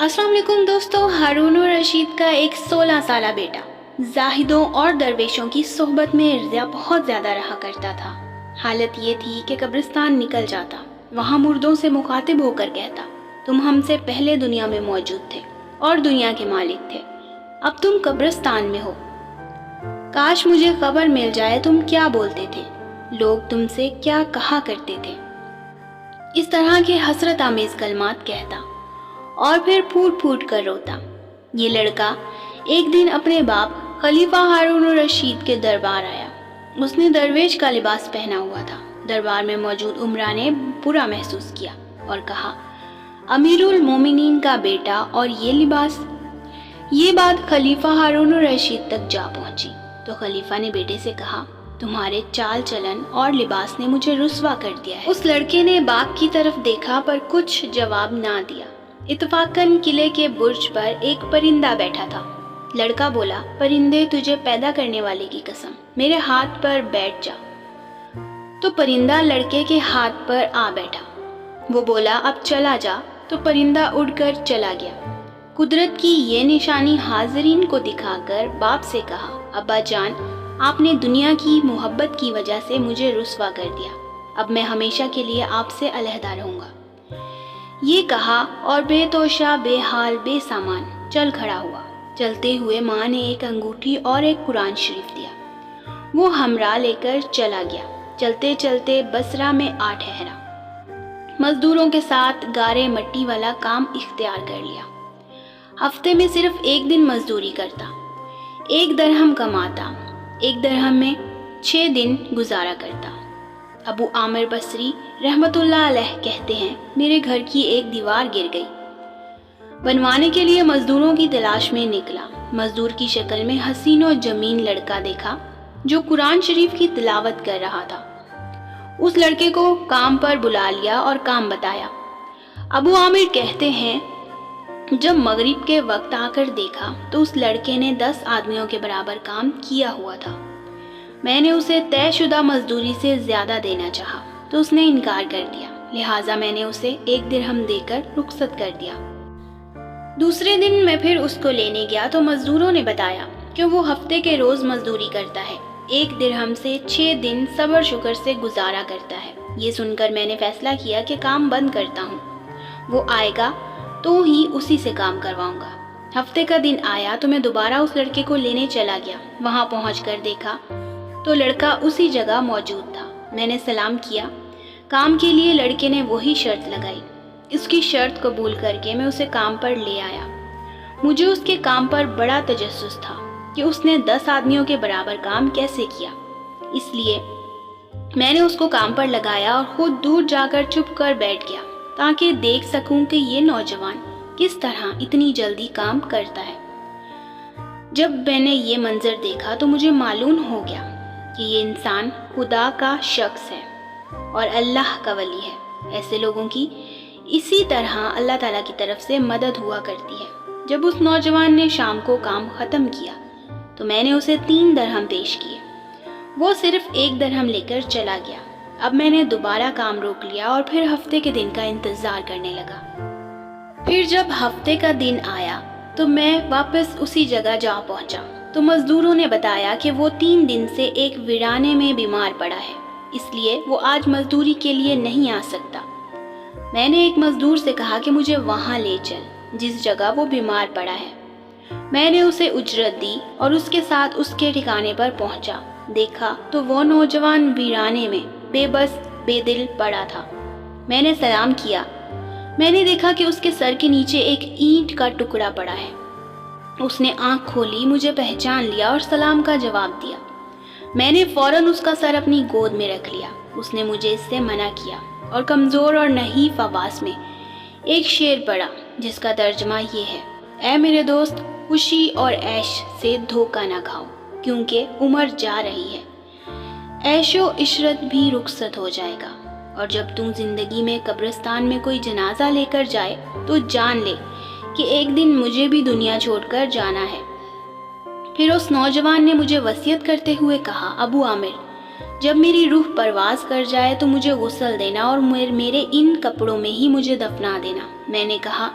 अस्सलाम वालेकुम दोस्तों। हारून रशीद का एक 16 साला बेटा जाहिदों और दरवेशों की सोहबत में बहुत ज़्यादा रहा करता था। हालत ये थी कि कब्रिस्तान निकल जाता, वहाँ मुर्दों से मुखातिब होकर कहता, तुम हमसे पहले दुनिया में मौजूद थे और दुनिया के मालिक थे, अब तुम कब्रिस्तान में हो। काश मुझे खबर मिल जाए तुम क्या बोलते थे, लोग तुमसे क्या कहा करते थे। इस तरह के हसरत आमेज कलमात कहता और फिर फूट फूट कर रोता। ये लड़का एक दिन अपने बाप खलीफा हारून रशीद के दरबार आया। उसने दरवेश का लिबास पहना हुआ था। दरबार में मौजूद उमरा ने बुरा महसूस किया और कहा, अमीरुल मोमिनीन का बेटा और ये लिबास। ये बात खलीफा हारून रशीद तक जा पहुंची तो खलीफा ने बेटे से कहा, तुम्हारे चाल चलन और लिबास ने मुझे रुस्वा कर दिया है। उस लड़के ने बाग की तरफ देखा पर कुछ जवाब ना दिया। इत्तफाकन किले के बुर्ज पर एक परिंदा बैठा था। लड़का बोला, परिंदे तुझे पैदा करने वाले की कसम, मेरे हाथ पर बैठ जा। तो परिंदा लड़के के हाथ पर आ बैठा। वो बोला, अब चला जा। तो परिंदा उड़कर चला गया। कुदरत की ये निशानी हाज़रीन को दिखाकर बाप से कहा, अब्बा जान, आपने दुनिया की मोहब्बत की वजह से मुझे रुस्वा कर दिया। अब मैं हमेशा के लिए आपसे अलहदा रहूँगा। ये कहा और बेतोशा बेहाल बेसामान चल खड़ा हुआ। चलते हुए माँ ने एक अंगूठी और एक कुरान शरीफ दिया। वो हमरा लेकर चला गया। चलते चलते बसरा में आ ठहरा। मजदूरों के साथ गारे मट्टी वाला काम इख्तियार कर लिया। हफ्ते में सिर्फ एक दिन मजदूरी करता। 1 दरहम कमाता। 1 दरहम में 6 दिन गुजारा करता। अबू आमिर बसरी रहमतुल्लाह अलैह कहते हैं, मेरे घर की एक दीवार गिर गई। बनवाने के लिए मजदूरों की तलाश में निकला। मजदूर की शक्ल में हसीन और जमीन लड़का देखा जो कुरान शरीफ की तिलावत कर रहा था। उस लड़के को काम पर बुला लिया और काम बताया। अबू आमिर कहते हैं, जब मगरिब के वक्त आकर देखा तो उस लड़के ने 10 आदमियों के बराबर काम किया हुआ था। मैंने उसे तयशुदा मजदूरी से ज़्यादा देना चाहा तो उसने इनकार कर दिया, लिहाजा मैंने उसे 1 दिरहम देकर रुखसत कर दिया। दूसरे दिन मैं फिर उसको लेने गया तो मजदूरों ने बताया कि वो हफ्ते के रोज़ मजदूरी करता है, 1 दिरहम से 6 दिन सब्र शुक्र से गुजारा करता है। ये सुनकर मैंने फैसला किया कि काम बंद करता हूँ। वो आएगा तो ही उसी से काम करवाऊँगा। हफ्ते का दिन आया तो मैं दोबारा उस लड़के को लेने चला गया। वहाँ पहुँचकर देखा तो लड़का उसी जगह मौजूद था। मैंने सलाम किया। काम के लिए लड़के ने वही शर्त लगाई। इसकी शर्त कबूल करके मैं उसे काम पर ले आया। मुझे उसके काम पर बड़ा तजस्सुस था कि उसने 10 आदमियों के बराबर काम कैसे किया। इसलिए मैंने उसको काम पर लगाया और खुद दूर जाकर चुप कर बैठ गया ताकि देख सकूं कि ये नौजवान किस तरह इतनी जल्दी काम करता है। जब मैंने ये मंजर देखा तो मुझे मालूम हो गया कि ये इंसान खुदा का शख्स है और अल्लाह का वली है। ऐसे लोगों की इसी तरह अल्लाह ताला की तरफ से मदद हुआ करती है। जब उस नौजवान ने शाम को काम ख़त्म किया तो मैंने उसे 3 दरहम पेश किए। वो सिर्फ 1 दरहम लेकर चला गया। अब मैंने दोबारा काम रोक लिया और फिर हफ्ते के दिन का इंतज़ार करने लगा। फिर जब हफ्ते का दिन आया तो मैं वापस उसी जगह जा पहुंचा तो मजदूरों ने बताया कि वो 3 दिन से एक वीराने में बीमार पड़ा है, इसलिए वो आज मजदूरी के लिए नहीं आ सकता। मैंने एक मजदूर से कहा कि मुझे वहाँ ले चल जिस जगह वो बीमार पड़ा है। मैंने उसे उजरत दी और उसके साथ उसके ठिकाने पर पहुँचा। देखा तो वो नौजवान वीराने में बेबस बेदिल पड़ा था। मैंने सलाम किया। मैंने देखा कि उसके सर के नीचे एक ईंट का टुकड़ा पड़ा है। उसने आंख खोली, मुझे पहचान लिया और सलाम का जवाब दिया। मैंने फौरन उसका सर अपनी गोद में रख लिया। उसने मुझे इससे मना किया और कमज़ोर और नहीफ आवाज़ में एक शेर पढ़ा जिसका तर्जमा ये है, ऐ मेरे दोस्त, खुशी और ऐश से धोखा ना खाओ क्योंकि उम्र जा रही है। ऐशो इशरत भी रुखसत हो जाएगा और जब तू ज़िंदगी में कब्रिस्तान में कोई जनाजा लेकर जाए तो जान ले कि एक दिन मुझे भी दुनिया छोड़कर जाना है। फिर उस नौजवान ने मुझे वसीयत करते हुए कहा, अबू आमिर, जब मेरी रूह परवाज़ कर जाए तो मुझे गुस्ल देना और मेरे इन कपड़ों में ही मुझे दफना देना। मैंने कहा,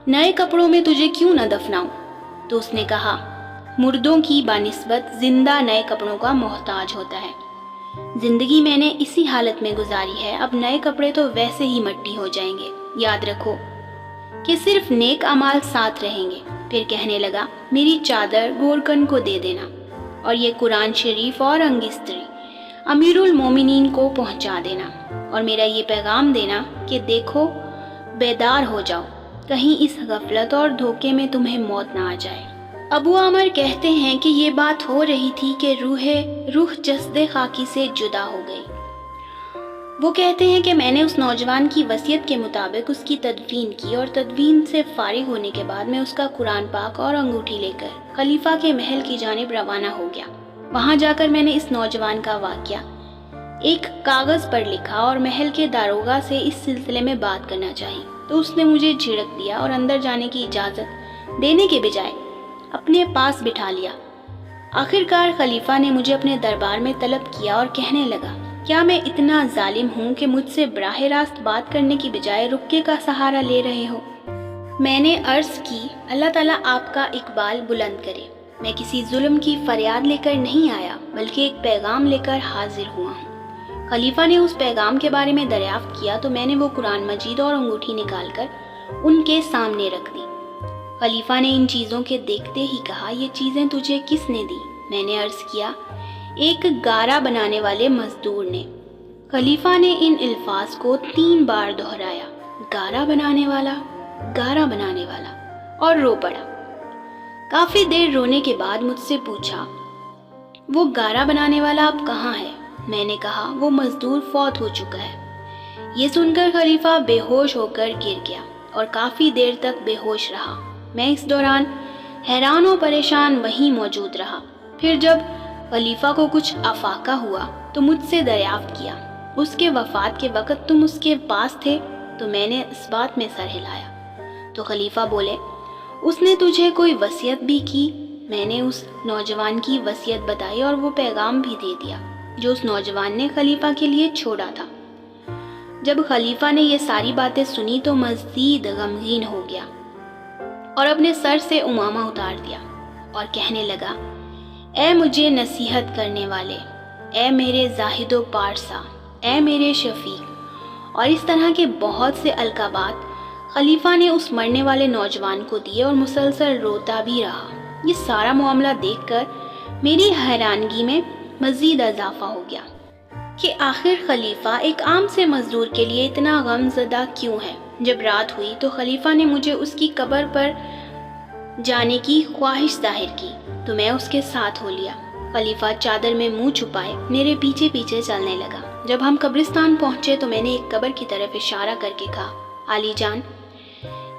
नए कपड़ों में तुझे क्यों न दफनाऊं? तो उसने कहा, मुर्दों की बानिस्बत जिंदा नए कपड़ों का मोहताज होता है। जिंदगी मैंने इसी हालत में गुजारी है, अब नए कपड़े तो वैसे ही मिट्टी हो जाएंगे। याद रखो कि सिर्फ नेक अमाल साथ रहेंगे। फिर कहने लगा, मेरी चादर गोरकन को दे देना और ये कुरान शरीफ और अंगिस्त्री अमीरुल मोमिनीन को पहुंचा देना, और मेरा ये पैगाम देना कि देखो, बेदार हो जाओ, कहीं इस गफलत और धोखे में तुम्हें मौत ना आ जाए। अबू आमर कहते हैं कि ये बात हो रही थी कि रूह जस्दे खाकी से जुदा हो गई। वो कहते हैं कि मैंने उस नौजवान की वसीयत के मुताबिक उसकी तदफीन की, और तदफीन से फारिग होने के बाद मैं उसका कुरान पाक और अंगूठी लेकर खलीफा के महल की जानिब रवाना हो गया। वहाँ जाकर मैंने इस नौजवान का वाक़या एक कागज़ पर लिखा और महल के दारोगा से इस सिलसिले में बात करना चाहिए, तो उसने मुझे झिड़क दिया और अंदर जाने की इजाज़त देने के बजाय अपने पास बिठा लिया। आखिरकार खलीफा ने मुझे अपने दरबार में तलब किया और कहने लगा, क्या मैं इतना जालिम हूँ कि मुझसे बराह रास्त बात करने की बजाय रुक्के का सहारा ले रहे हो? मैंने अर्ज़ की, अल्लाह ताला आपका इकबाल बुलंद करे। मैं किसी जुल्म की फरियाद लेकर नहीं आया, बल्कि एक पैगाम लेकर हाजिर हुआ हूँ। खलीफा ने उस पैगाम के बारे में दरियाफ्त किया तो मैंने वो कुरान मजीद और अंगूठी निकालकर उनके सामने रख दी। खलीफा ने इन चीज़ों के देखते ही कहा, ये चीज़ें तुझे किसने दी? मैंने अर्ज़ किया, एक गारा बनाने वाले मजदूर ने। खलीफा ने इन अल्फाज को 3 बार दोहराया, गारा बनाने वाला, गारा बनाने वाला, और रो पड़ा। काफ़ी देर रोने के बाद मुझसे पूछा, वो गारा बनाने वाला अब कहाँ है? मैंने कहा, वो मजदूर फौत हो चुका है। ये सुनकर खलीफा बेहोश होकर गिर गया और काफ़ी देर तक बेहोश रहा। मैं इस दौरान हैरान और परेशान वहीं मौजूद रहा। फिर जब खलीफा को कुछ अफाका हुआ तो मुझसे दरियाफ्त किया, उसके वफ़ात के वक़्त तुम उसके पास थे? तो मैंने इस बात में सर हिलाया। तो खलीफा बोले, उसने तुझे कोई वसीयत भी की? मैंने उस नौजवान की वसीयत बताई और वो पैगाम भी दे दिया जो उस नौजवान ने खलीफा के लिए छोड़ा था। जब खलीफा ने ये सारी बातें सुनी तो मज़ीद गमगीन हो गया और अपने सर से उमामा उतार दिया और कहने लगा, ऐ मुझे नसीहत करने वाले, ऐ मेरे जाहिदो पारसा, ऐ मेरे शफीक। और इस तरह के बहुत से अलकाबात खलीफा ने उस मरने वाले नौजवान को दिए और मुसलसल रोता भी रहा। ये सारा मामला देखकर मेरी हैरानगी में मज़ीद इजाफा हो गया कि आखिर खलीफा एक आम से मजदूर के लिए इतना गमज़दा क्यों है। जब रात हुई तो खलीफा ने मुझे उसकी कब्र पर जाने की ख्वाहिश जाहिर की तो मैं उसके साथ हो लिया। खलीफा चादर में मुंह छुपाए मेरे पीछे पीछे चलने लगा। जब हम कब्रिस्तान पहुंचे तो मैंने एक कब्र की तरफ इशारा करके कहा, आली जान,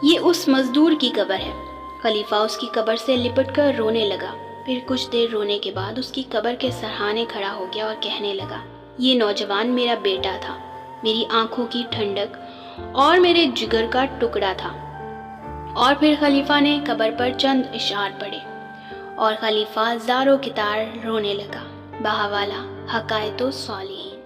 ये उस मजदूर की कब्र है। खलीफा उसकी कब्र से लिपट कर रोने लगा। फिर कुछ देर रोने के बाद उसकी कब्र के सरहाने खड़ा हो गया और कहने लगा, ये नौजवान मेरा बेटा था, मेरी आंखों की ठंडक और मेरे जिगर का टुकड़ा था। और फिर खलीफा ने कब्र पर चंद इशार पढ़े और खलीफा ज़ारो कितार रोने लगा। बहावाला हकायतो सालिहीन।